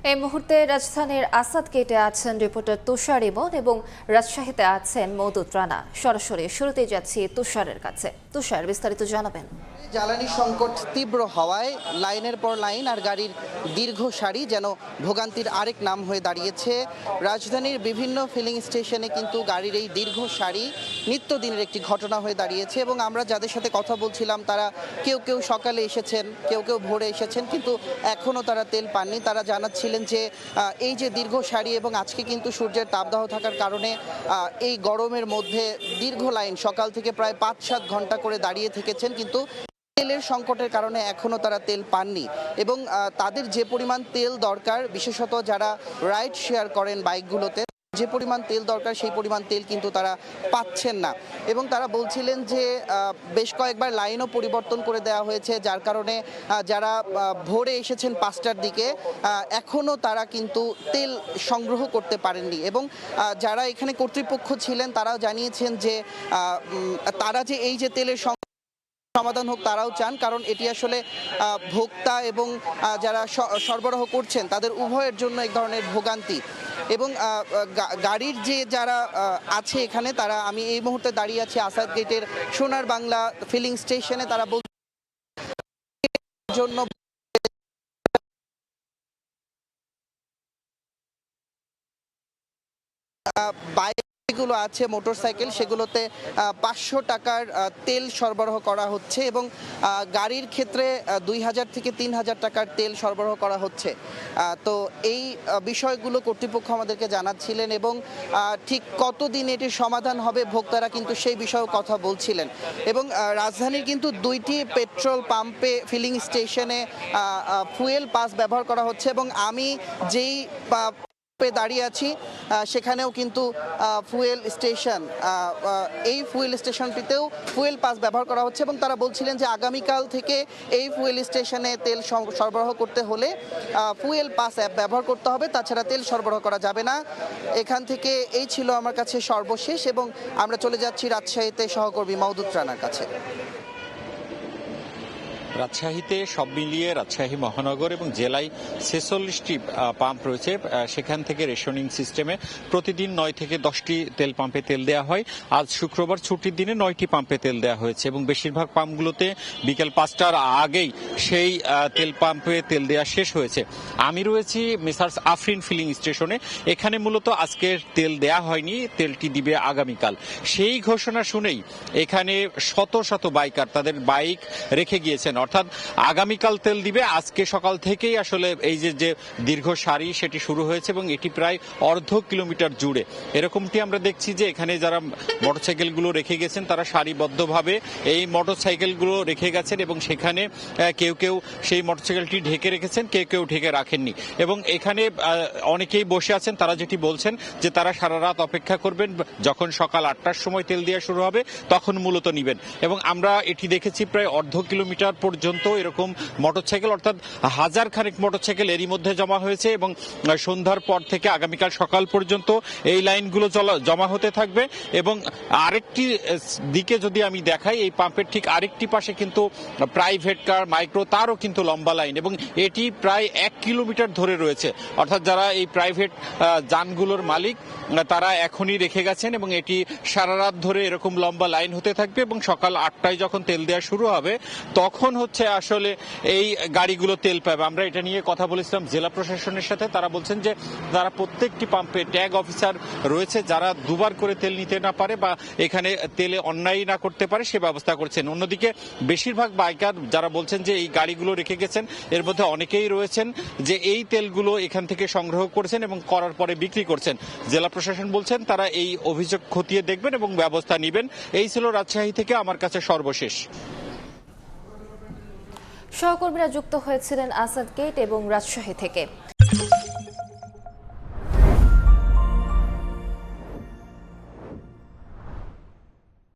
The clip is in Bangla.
এই মুহূর্তে রাজধানীর আসাদ গেটে আছেন রিপোর্টার তুষার ইমন এবং রাজশাহীতে আছেন মওদুদ রানা। সরাসরি শুরুতেই যাচ্ছি তুষারের কাছে। তুষার, বিস্তারিত জানাবেন। জ্বালানি সংকট তীব্র হওয়ায় লাইনের পর লাইন আর গাড়ির দীর্ঘ সারি যেন ভোগান্তির আরেক নাম হয়ে দাঁড়িয়েছে। রাজধানীর বিভিন্ন ফিলিং স্টেশনে কিন্তু গাড়ির এই দীর্ঘ সারি নিত্যদিনের একটি ঘটনা হয়ে দাঁড়িয়েছে এবং আমরা যাদের সাথে কথা বলছিলাম তারা কেউ কেউ সকালে এসেছেন, কেউ কেউ ভোরে এসেছেন, কিন্তু এখনও তারা তেল পাননি। তারা জানাচ্ছিলেন যে এই যে দীর্ঘ সারি এবং আজকে কিন্তু সূর্যের তাপদাহ থাকার কারণে এই গরমের মধ্যে দীর্ঘ লাইন সকাল থেকে প্রায় 5-7 ঘন্টা করে দাঁড়িয়ে থেকেছেন, কিন্তু তেলের সংকটের কারণে এখনও তারা তেল পাননি এবং তাদের যে পরিমাণ তেল দরকার, বিশেষত যারা রাইড শেয়ার করেন বাইকগুলোতে, যে পরিমাণ তেল দরকার সেই পরিমাণ তেল কিন্তু তারা পাচ্ছেন না। এবং তারা বলছিলেন যে বেশ কয়েকবার লাইনও পরিবর্তন করে দেওয়া হয়েছে, যার কারণে যারা ভোরে এসেছেন 5টার দিকে এখনও তারা কিন্তু তেল সংগ্রহ করতে পারেননি। এবং যারা এখানে কর্তৃপক্ষ ছিলেন তারাও জানিয়েছেন যে তারা যে এই যে তেলের সমাধান হোক তারাও চান, কারণ এটি আসলে ভোক্তা এবং যারা সরবরাহ করছেন তাদের উভয়ের জন্য এক ধরনের ভোগান্তি। এবং গাড়ির যে যারা আছে এখানে, তারা, আমি এই মুহূর্তে দাঁড়িয়ে আছি আসাদ গেটের সোনার বাংলা ফিলিং স্টেশনে, তারা জন্য বাইকগুলো আছে, মোটরসাইকেল, সেগুলোতে 500 টাকার তেল সরবরাহ করা হচ্ছে এবং গাড়ির ক্ষেত্রে 2000 থেকে 3000 টাকার তেল সরবরাহ করা হচ্ছে। তো এই বিষয়গুলো কর্তৃপক্ষ আমাদেরকে জানাচ্ছিলেন এবং ঠিক কতদিন এটির সমাধান হবে ভোক্তারা কিন্তু সেই বিষয়েও কথা বলছিলেন। এবং রাজধানীর কিন্তু 2টি পেট্রোল পাম্পে ফিলিং স্টেশনে ফুয়েল পাস ব্যবহার করা হচ্ছে এবং আমি যেই দাঁড়িয়ে আছি সেখানেও কিন্তু ফুয়েল স্টেশন, এই ফুয়েল স্টেশনটিতেও ফুয়েল পাস ব্যবহার করা হচ্ছে এবং তারা বলছিলেন যে আগামীকাল থেকে এই ফুয়েল স্টেশনে তেল সরবরাহ করতে হলে ফুয়েল পাস অ্যাপ ব্যবহার করতে হবে, তাছাড়া তেল সরবরাহ করা যাবে না। এখান থেকে এই ছিল আমার কাছে সর্বশেষ এবং আমরা চলে যাচ্ছি রাজশাহীতে সহকর্মী মওদুদ রানার কাছে। রাজশাহীতে সব মিলিয়ে রাজশাহী মহানগর এবং জেলায় 46টি পাম্প রয়েছে। সেখান থেকে রেশনিং সিস্টেমে প্রতিদিন 9 থেকে 10টি তেল পাম্পে তেল দেওয়া হয়। আজ শুক্রবার ছুটির দিনে 9টি পাম্পে তেল দেওয়া হয়েছে এবং বেশিরভাগ পাম্পগুলোতে বিকেল 5টার আগেই সেই তেল পাম্পে তেল দেওয়া শেষ হয়েছে। আমি রয়েছি মেসার্স আফরিন ফিলিং স্টেশনে। এখানে মূলত আজকের তেল দেয়া হয়নি, তেলটি দিবে আগামীকাল। সেই ঘোষণা শুনেই এখানে শত শত বাইকার তাদের বাইক রেখে গিয়েছেন, অর্থাৎ আগামীকাল তেল দিবে। আজকে সকাল থেকেই আসলে এই যে দীর্ঘ সারি সেটি শুরু হয়েছে এবং এটি প্রায় অর্ধ কিলোমিটার জুড়ে। এরকমটি আমরা দেখছি যে এখানে যারা মোটরসাইকেলগুলো রেখে গেছেন তারা সারিবদ্ধভাবে এই মোটরসাইকেলগুলো রেখে গেছেন এবং সেখানে কেউ কেউ সেই মোটরসাইকেলটি ঢেকে রেখেছেন, কেউ কেউ ঢেকে রাখেননি। এবং এখানে অনেকেই বসে আছেন, তারা যেটি বলছেন যে তারা সারা রাত অপেক্ষা করবেন, যখন সকাল 8টার সময় তেল দেওয়া শুরু হবে তখন মূলত নিবেন। এবং আমরা এটি দেখেছি প্রায় অর্ধ কিলোমিটার পর্যন্ত এরকম মোটরসাইকেল, অর্থাৎ 1000 খানেক মোটরসাইকেল এরই মধ্যে জমা হয়েছে এবং সন্ধ্যার পর থেকে আগামীকাল সকাল পর্যন্ত এই লাইনগুলো জমা হতে থাকবে। এবং আরেকটি দিকে যদি আমি দেখাই, এই পাম্পের ঠিক আরেকটি পাশে কিন্তু প্রাইভেট কার, মাইক্রো, তারও কিন্তু লম্বা লাইন এবং এটি প্রায় 1 কিলোমিটার ধরে রয়েছে। অর্থাৎ যারা এই প্রাইভেট যানগুলোর মালিক তারা এখনই রেখে গেছেন এবং এটি সারা রাত ধরে এরকম লম্বা লাইন হতে থাকবে এবং সকাল 8টায় যখন তেল দেওয়া শুরু হবে তখন হচ্ছে আসলে এই গাড়িগুলো তেল পাবে। আমরা এটা নিয়ে কথা বলেছিলাম জেলা প্রশাসনের সাথে, তারা বলছেন যে তারা প্রত্যেকটি পাম্পে ট্যাগ অফিসার রয়েছে যারা দুবার করে তেল নিতে না পারে বা এখানে তেলে অন্যায় না করতে পারে সে ব্যবস্থা করছেন। অন্যদিকে বেশিরভাগ বাইকার যারা বলছেন যে এই গাড়িগুলো রেখে গেছেন, এর মধ্যে অনেকেই রয়েছেন যে এই তেলগুলো এখান থেকে সংগ্রহ করছেন এবং করার পরে বিক্রি করছেন। জেলা প্রশাসন বলছেন তারা এই অভিযোগ খতিয়ে দেখবেন এবং ব্যবস্থা নেবেন। এই ছিল রাজশাহী থেকে আমার কাছে সর্বশেষ। সহকর্মীরা যুক্ত হয়েছিলেন আসাদ গেট এবং রাজশাহী থেকে।